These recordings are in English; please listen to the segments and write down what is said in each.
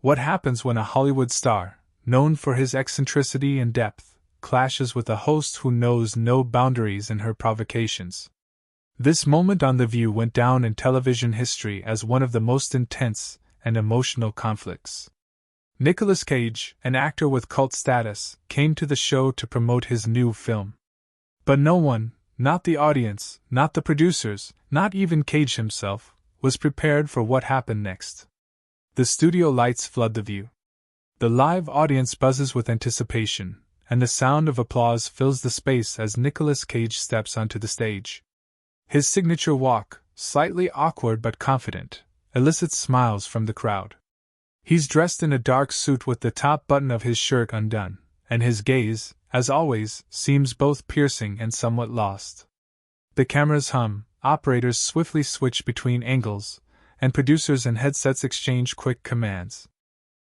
What happens when a Hollywood star, known for his eccentricity and depth, clashes with a host who knows no boundaries in her provocations? This moment on The View went down in television history as one of the most intense and emotional conflicts. Nicolas Cage, an actor with cult status, came to the show to promote his new film. But no one, not the audience, not the producers, not even Cage himself, was prepared for what happened next. The studio lights flood the view. The live audience buzzes with anticipation, and the sound of applause fills the space as Nicolas Cage steps onto the stage. His signature walk, slightly awkward but confident, elicits smiles from the crowd. He's dressed in a dark suit with the top button of his shirt undone, and his gaze, as always, seems both piercing and somewhat lost. The cameras hum, operators swiftly switch between angles, and producers and headsets exchange quick commands.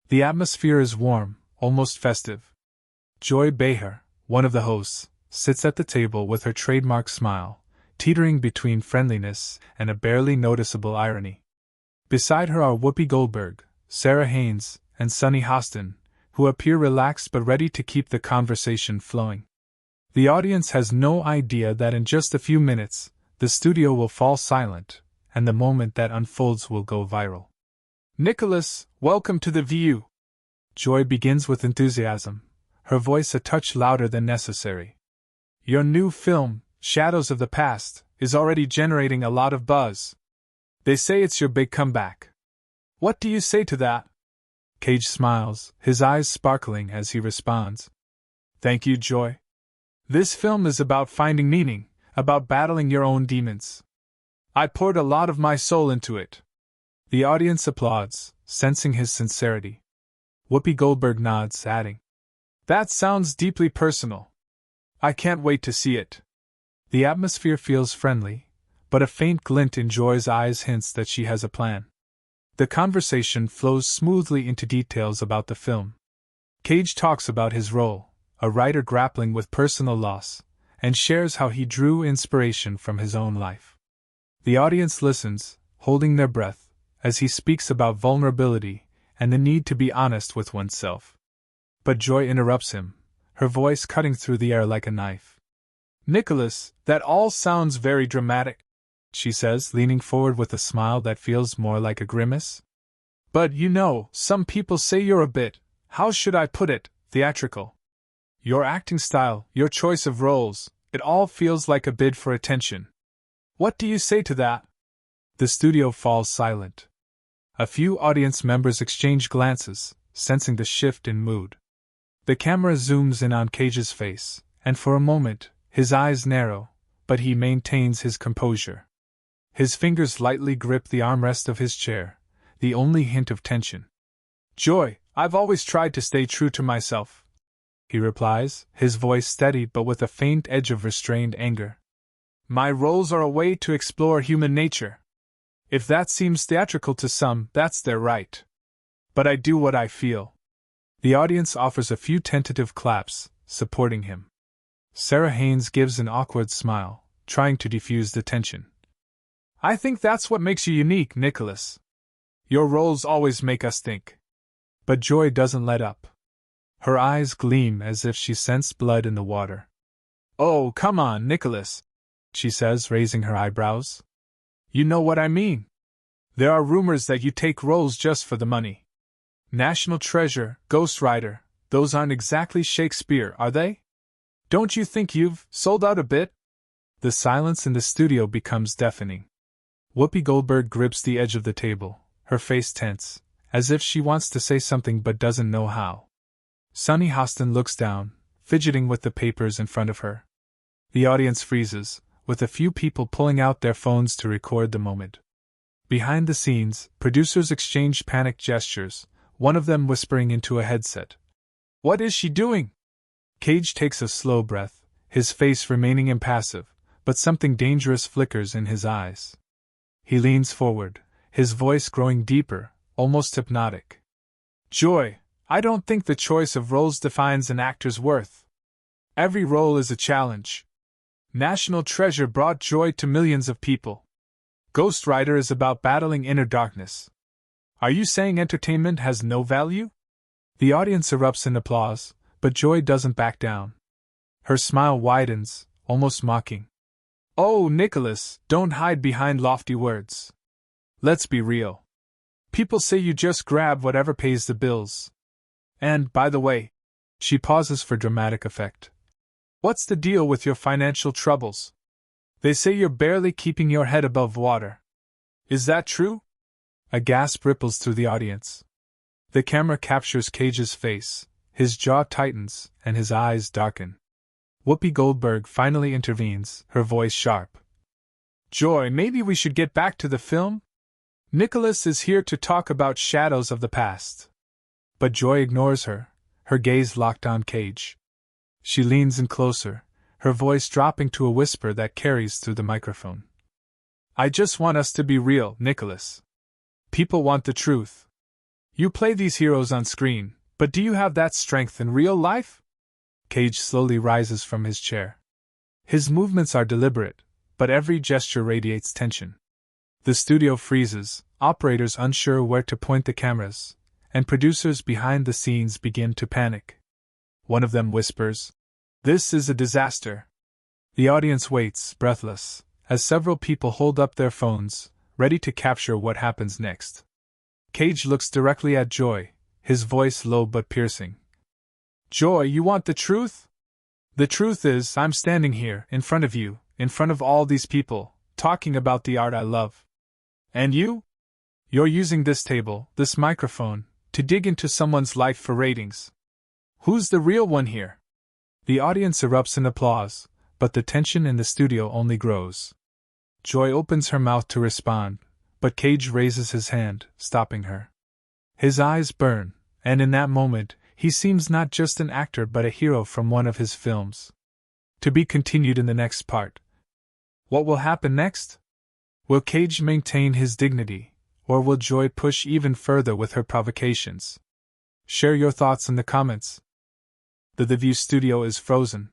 The atmosphere is warm, almost festive. Joy Behar, one of the hosts, sits at the table with her trademark smile, teetering between friendliness and a barely noticeable irony. Beside her are Whoopi Goldberg, Sarah Haynes, and Sunny Hostin, who appear relaxed but ready to keep the conversation flowing. The audience has no idea that in just a few minutes, the studio will fall silent, and the moment that unfolds will go viral. Nicolas, welcome to The View. Joy begins with enthusiasm, her voice a touch louder than necessary. Your new film, Shadows of the Past, is already generating a lot of buzz. They say it's your big comeback. What do you say to that? Cage smiles, his eyes sparkling as he responds. Thank you, Joy. This film is about finding meaning, about battling your own demons. I poured a lot of my soul into it. The audience applauds, sensing his sincerity. Whoopi Goldberg nods, adding, That sounds deeply personal. I can't wait to see it. The atmosphere feels friendly, but a faint glint in Joy's eyes hints that she has a plan. The conversation flows smoothly into details about the film. Cage talks about his role, a writer grappling with personal loss, and shares how he drew inspiration from his own life. The audience listens, holding their breath, as he speaks about vulnerability and the need to be honest with oneself. But Joy interrupts him, her voice cutting through the air like a knife. Nicolas, that all sounds very dramatic, she says, leaning forward with a smile that feels more like a grimace. But you know, some people say you're a bit, how should I put it, theatrical. Your acting style, your choice of roles, it all feels like a bid for attention. What do you say to that? The studio falls silent. A few audience members exchange glances, sensing the shift in mood. The camera zooms in on Cage's face, and for a moment, his eyes narrow, but he maintains his composure. His fingers lightly grip the armrest of his chair, the only hint of tension. Joy, I've always tried to stay true to myself, he replies, his voice steady but with a faint edge of restrained anger. My roles are a way to explore human nature. If that seems theatrical to some, that's their right. But I do what I feel. The audience offers a few tentative claps, supporting him. Sarah Haynes gives an awkward smile, trying to diffuse the tension. I think that's what makes you unique, Nicolas. Your roles always make us think. But Joy doesn't let up. Her eyes gleam as if she sensed blood in the water. Oh, come on, Nicolas, she says, raising her eyebrows. You know what I mean. There are rumors that you take roles just for the money. National Treasure, Ghost Rider, those aren't exactly Shakespeare, are they? Don't you think you've sold out a bit? The silence in the studio becomes deafening. Whoopi Goldberg grips the edge of the table, her face tense, as if she wants to say something but doesn't know how. Sunny Hostin looks down, fidgeting with the papers in front of her. The audience freezes, with a few people pulling out their phones to record the moment. Behind the scenes, producers exchange panicked gestures, one of them whispering into a headset. What is she doing? Cage takes a slow breath, his face remaining impassive, but something dangerous flickers in his eyes. He leans forward, his voice growing deeper, almost hypnotic. Joy, I don't think the choice of roles defines an actor's worth. Every role is a challenge. National Treasure brought joy to millions of people. Ghost Rider is about battling inner darkness. Are you saying entertainment has no value? The audience erupts in applause, but Joy doesn't back down. Her smile widens, almost mocking. Oh, Nicholas, don't hide behind lofty words. Let's be real. People say you just grab whatever pays the bills. And, by the way, she pauses for dramatic effect. What's the deal with your financial troubles? They say you're barely keeping your head above water. Is that true? A gasp ripples through the audience. The camera captures Cage's face, his jaw tightens, and his eyes darken. Whoopi Goldberg finally intervenes, her voice sharp. Joy, maybe we should get back to the film? Nicholas is here to talk about shadows of the past. But Joy ignores her, her gaze locked on Cage. She leans in closer, her voice dropping to a whisper that carries through the microphone. I just want us to be real, Nicholas. People want the truth. You play these heroes on screen, but do you have that strength in real life? Cage slowly rises from his chair. His movements are deliberate, but every gesture radiates tension. The studio freezes, operators unsure where to point the cameras, and producers behind the scenes begin to panic. One of them whispers, "This is a disaster." The audience waits, breathless, as several people hold up their phones, ready to capture what happens next. Cage looks directly at Joy, his voice low but piercing. Joy, you want the truth? The truth is, I'm standing here, in front of you, in front of all these people, talking about the art I love. And you? You're using this table, this microphone, to dig into someone's life for ratings. Who's the real one here? The audience erupts in applause, but the tension in the studio only grows. Joy opens her mouth to respond, but Cage raises his hand, stopping her. His eyes burn, and in that moment, he seems not just an actor but a hero from one of his films. To be continued in the next part. What will happen next? Will Cage maintain his dignity, or will Joy push even further with her provocations? Share your thoughts in the comments. The View studio is frozen.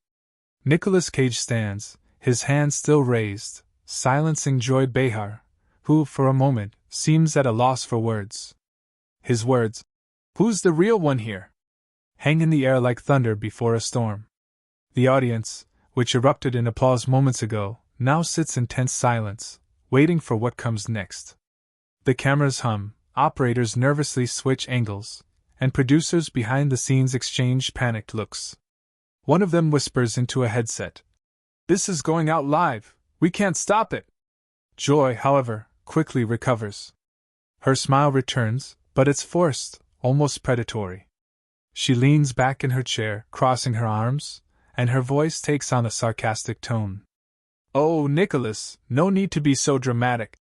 Nicolas Cage stands, his hand still raised, silencing Joy Behar, who, for a moment, seems at a loss for words. His words, "Who's the real one here?" hang in the air like thunder before a storm. The audience, which erupted in applause moments ago, now sits in tense silence, waiting for what comes next. The cameras hum, operators nervously switch angles, and producers behind the scenes exchange panicked looks. One of them whispers into a headset, "This is going out live, we can't stop it." Joy, however, quickly recovers. Her smile returns, but it's forced, almost predatory. She leans back in her chair, crossing her arms, and her voice takes on a sarcastic tone. "Oh, Nicholas, no need to be so dramatic,"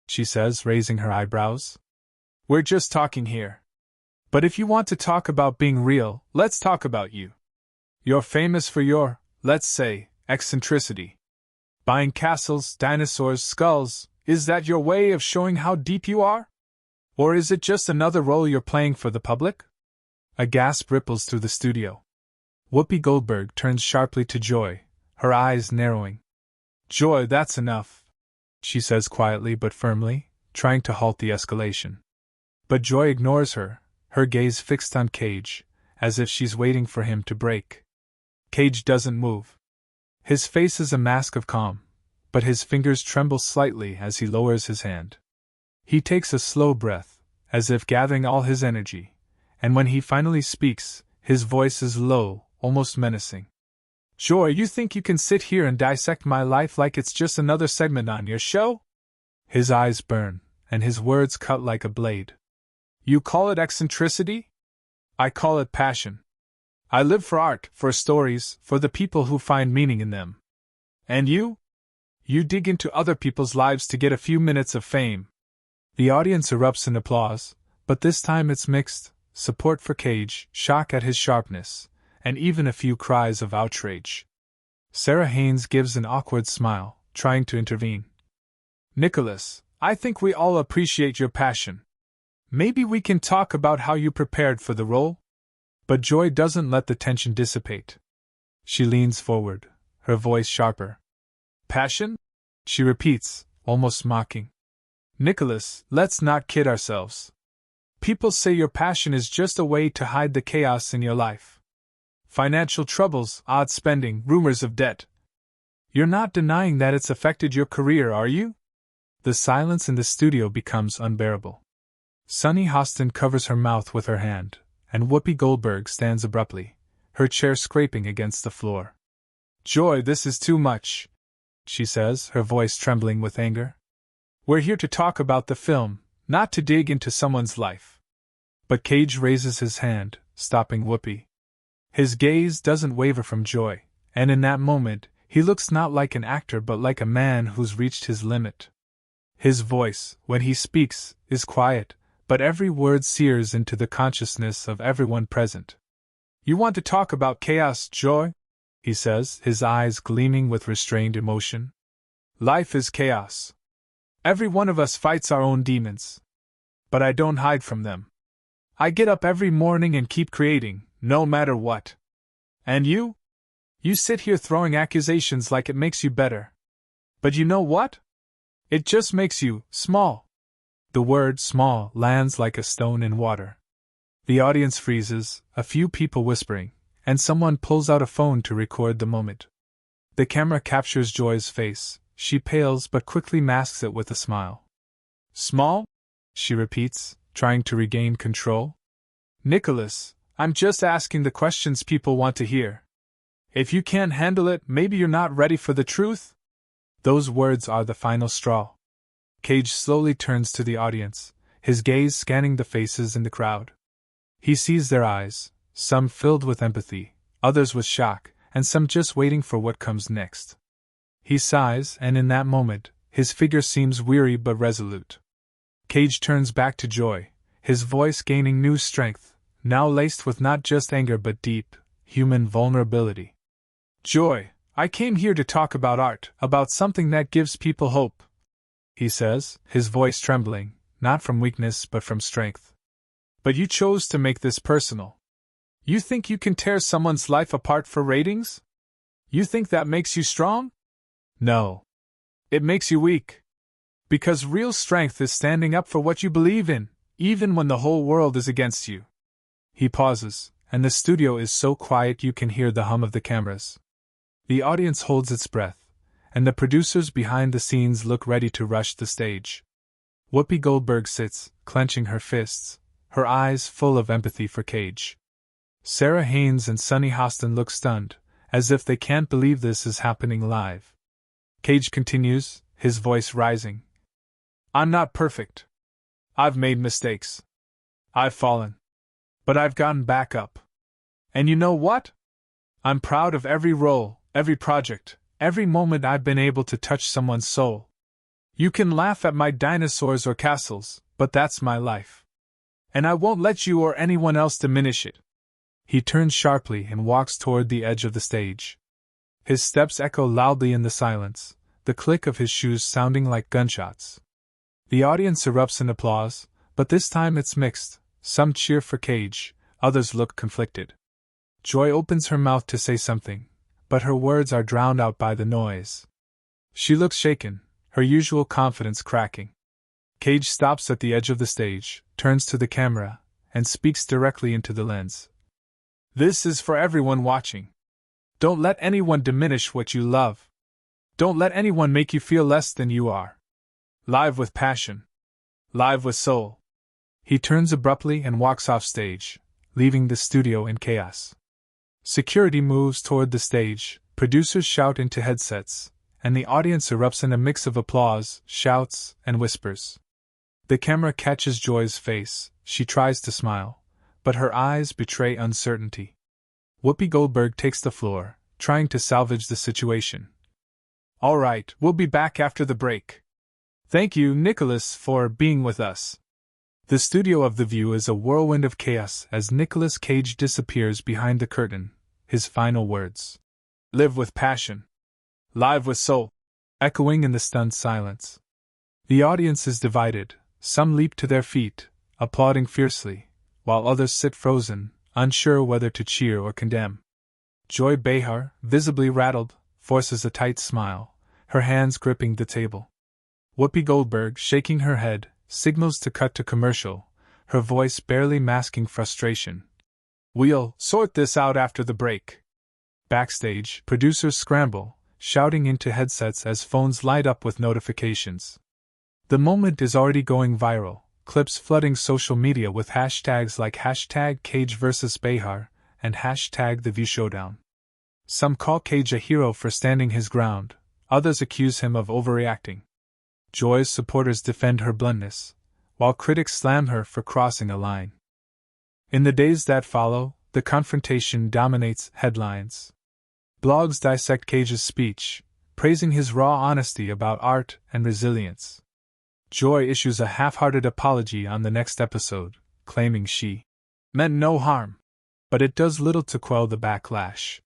she says, raising her eyebrows. "We're just talking here. But if you want to talk about being real, let's talk about you. You're famous for your, let's say, eccentricity. Buying castles, dinosaurs, skulls, is that your way of showing how deep you are? Or is it just another role you're playing for the public?" A gasp ripples through the studio. Whoopi Goldberg turns sharply to Joy, her eyes narrowing. "Joy, that's enough," she says quietly but firmly, trying to halt the escalation. But Joy ignores her, her gaze fixed on Cage, as if she's waiting for him to break. Cage doesn't move. His face is a mask of calm, but his fingers tremble slightly as he lowers his hand. He takes a slow breath, as if gathering all his energy, and when he finally speaks, his voice is low, almost menacing. "Joy, you think you can sit here and dissect my life like it's just another segment on your show?" His eyes burn, and his words cut like a blade. "You call it eccentricity? I call it passion. I live for art, for stories, for the people who find meaning in them. And you? You dig into other people's lives to get a few minutes of fame." The audience erupts in applause, but this time it's mixed, support for Cage, shock at his sharpness, and even a few cries of outrage. Sarah Haynes gives an awkward smile, trying to intervene. "Nicholas, I think we all appreciate your passion. Maybe we can talk about how you prepared for the role?" But Joy doesn't let the tension dissipate. She leans forward, her voice sharper. "Passion?" she repeats, almost mocking. "Nicholas, let's not kid ourselves. People say your passion is just a way to hide the chaos in your life. Financial troubles, odd spending, rumors of debt. You're not denying that it's affected your career, are you? The silence in the studio becomes unbearable. Sunny Hostin covers her mouth with her hand, and Whoopi Goldberg stands abruptly, her chair scraping against the floor. Joy, this is too much, she says, her voice trembling with anger. We're here to talk about the film, not to dig into someone's life. But Cage raises his hand, stopping Whoopi. His gaze doesn't waver from Joy, and in that moment, he looks not like an actor but like a man who's reached his limit. His voice, when he speaks, is quiet, but every word sears into the consciousness of everyone present. You want to talk about chaos, Joy? He says, his eyes gleaming with restrained emotion. Life is chaos. Every one of us fights our own demons. But I don't hide from them. I get up every morning and keep creating, no matter what. And you? You sit here throwing accusations like it makes you better. But you know what? It just makes you small. The word small lands like a stone in water. The audience freezes, a few people whispering, and someone pulls out a phone to record the moment. The camera captures Joy's face. She pales but quickly masks it with a smile. Small? She repeats, trying to regain control. Nicholas, I'm just asking the questions people want to hear. If you can't handle it, maybe you're not ready for the truth? Those words are the final straw. Cage slowly turns to the audience, his gaze scanning the faces in the crowd. He sees their eyes, some filled with empathy, others with shock, and some just waiting for what comes next. He sighs, and in that moment, his figure seems weary but resolute. Cage turns back to Joy, his voice gaining new strength, now laced with not just anger but deep, human vulnerability. Joy, I came here to talk about art, about something that gives people hope, he says, his voice trembling, not from weakness but from strength. But you chose to make this personal. You think you can tear someone's life apart for ratings? You think that makes you strong? No. It makes you weak. Because real strength is standing up for what you believe in, even when the whole world is against you. He pauses, and the studio is so quiet you can hear the hum of the cameras. The audience holds its breath, and the producers behind the scenes look ready to rush the stage. Whoopi Goldberg sits, clenching her fists, her eyes full of empathy for Cage. Sarah Haynes and Sunny Hostin look stunned, as if they can't believe this is happening live. Cage continues, his voice rising. I'm not perfect. I've made mistakes. I've fallen. But I've gotten back up. And you know what? I'm proud of every role, every project, every moment I've been able to touch someone's soul. You can laugh at my dinosaurs or castles, but that's my life. And I won't let you or anyone else diminish it. He turns sharply and walks toward the edge of the stage. His steps echo loudly in the silence, the click of his shoes sounding like gunshots. The audience erupts in applause, but this time it's mixed. Some cheer for Cage, others look conflicted. Joy opens her mouth to say something, but her words are drowned out by the noise. She looks shaken, her usual confidence cracking. Cage stops at the edge of the stage, turns to the camera, and speaks directly into the lens. This is for everyone watching. Don't let anyone diminish what you love. Don't let anyone make you feel less than you are. Live with passion. Live with soul. He turns abruptly and walks off stage, leaving the studio in chaos. Security moves toward the stage, producers shout into headsets, and the audience erupts in a mix of applause, shouts, and whispers. The camera catches Joy's face. She tries to smile, but her eyes betray uncertainty. Whoopi Goldberg takes the floor, trying to salvage the situation. All right, we'll be back after the break. Thank you, Nicholas, for being with us. The studio of The View is a whirlwind of chaos as Nicolas Cage disappears behind the curtain, his final words. Live with passion. Live with soul. Echoing in the stunned silence. The audience is divided. Some leap to their feet, applauding fiercely, while others sit frozen, unsure whether to cheer or condemn. Joy Behar, visibly rattled, forces a tight smile, her hands gripping the table. Whoopi Goldberg, shaking her head, signals to cut to commercial, her voice barely masking frustration. "We'll sort this out after the break." Backstage, producers scramble, shouting into headsets as phones light up with notifications. The moment is already going viral, clips flooding social media with hashtags like hashtag Cage vs. Behar and hashtag The View Showdown. Some call Cage a hero for standing his ground, others accuse him of overreacting. Joy's supporters defend her bluntness, while critics slam her for crossing a line. In the days that follow, the confrontation dominates headlines. Blogs dissect Cage's speech, praising his raw honesty about art and resilience. Joy issues a half-hearted apology on the next episode, claiming she meant no harm. But it does little to quell the backlash.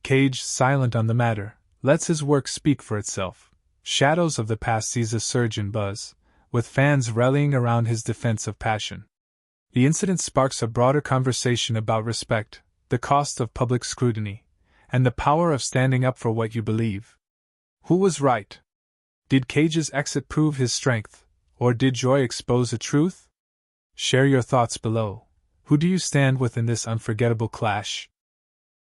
Cage, silent on the matter, lets his work speak for itself. Shadows of the Past sees a surge in buzz, with fans rallying around his defense of passion. The incident sparks a broader conversation about respect, the cost of public scrutiny, and the power of standing up for what you believe. Who was right? Did Cage's exit prove his strength, or did Joy expose a truth? Share your thoughts below. Who do you stand with in this unforgettable clash?